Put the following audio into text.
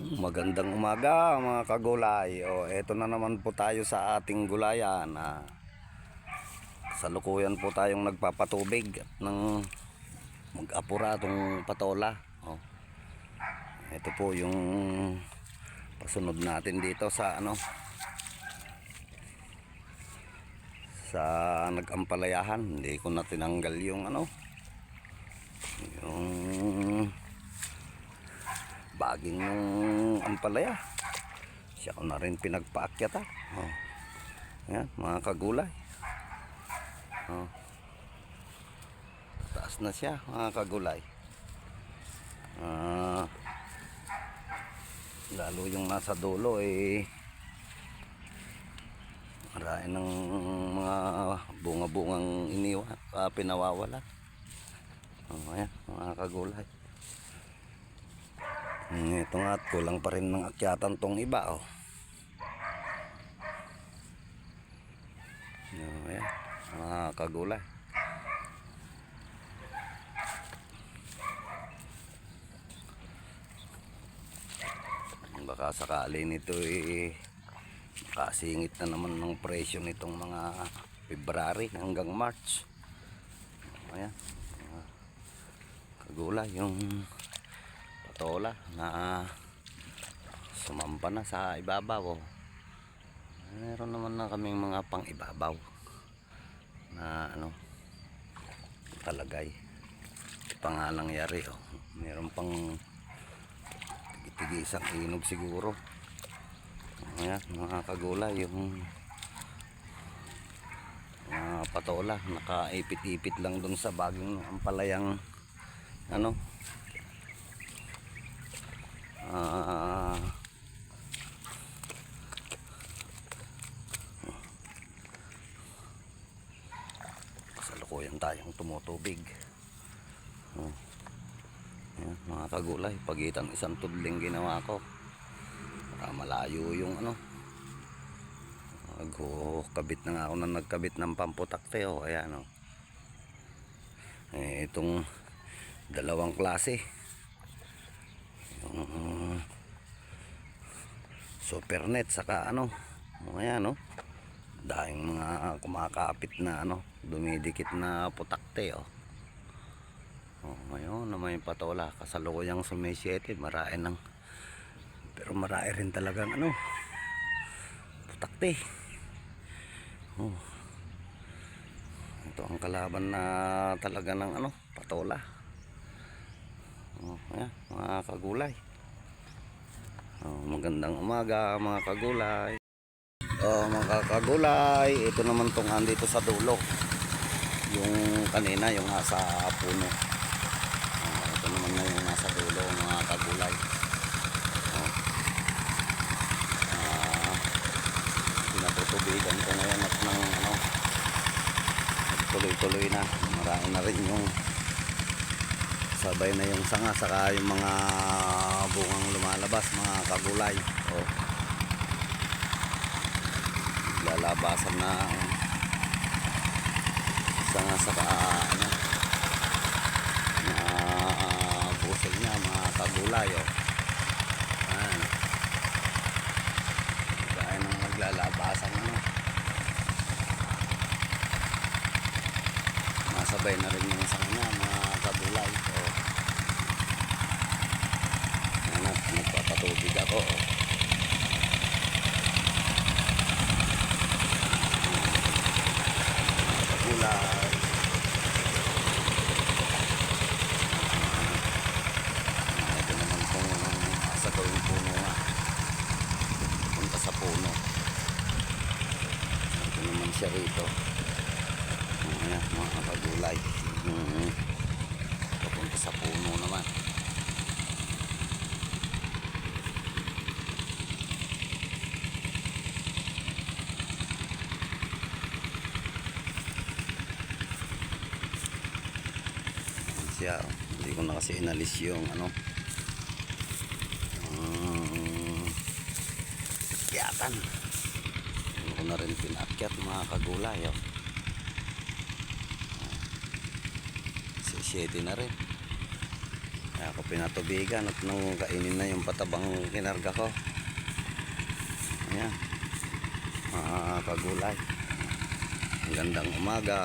Magandang umaga mga kagulay. Eto na naman po tayo sa ating gulayan. Salukuyan po tayong nagpapatubig at nang mag-apura itong patola. Ito po yung pasunod natin dito sa sa nag-ampalayahan. Hindi ko na tinanggal yung yung baging ng ampalaya. Siya ko na rin pinagpaakyat Yan mga kagulay. Taas na siya mga kagulay. Lalo yung nasa dulo marami ng mga bunga-bungang pinawawala. Ayan mga kagulay. Ito nga, kulang pa rin ng akyatan tong iba. Ayan mga kagulay. Baka sakali nito makasingit na naman ng presyo nitong mga February hanggang March. Ayan kagulay, yung patola na sumampa na sa ibabaw. Meron naman na kaming mga pang ibabaw na talagay pa nga nangyari. Meron pang tig-isang inog siguro. Ayan mga kagulay, yung patola nakaipit-ipit lang dun sa baging ampalayang kasalukuyan tayong tumutubig. Ayan, mga kagulay, pagitan isang tudling ginawa ko para malayo yung kabit na nga ako na nagkabit ng pamputakte. Ayan itong dalawang klase, yung super net saka ayan dahing mga kumakapit na dumidikit na putakte. Ngayon na may patola kasalukuyang sumisyete, pero marami rin talagang putakte. Ito ang kalaban na talaga ng patola. Ayan mga kagulay. Magandang umaga mga kagulay. Mga kagulay, ito naman tong andito sa dulo, yung kanina yung nasa puno. Ito naman na yung nasa dulo mga kagulay. Pinatutubigan ko ngayon at tuloy-tuloy na. Marami na rin yung sabay na yung sanga saka yung mga bungang lumalabas mga kagulay. Lalabasan na sanga saka busog niya mga kagulay. Ayan, kaya nang maglalabasan masabay na rin yung sanga niya mga kagulay. Ayan, nagpapatubig ako. Gulay. Ito naman kung asa daw yung puno punta sa puno. Ito naman siya rito. Ayan mga kagulay, papunta sa puno naman. Hindi ko na kasi inalis yung akyatan. Hindi ko na rin pinakyat mga kagulay. Sisiyete na rin. Kaya ako pinatubigan at nang kainin na yung patabang kinarga ko. Ayan, mga kagulay. Magandang umaga.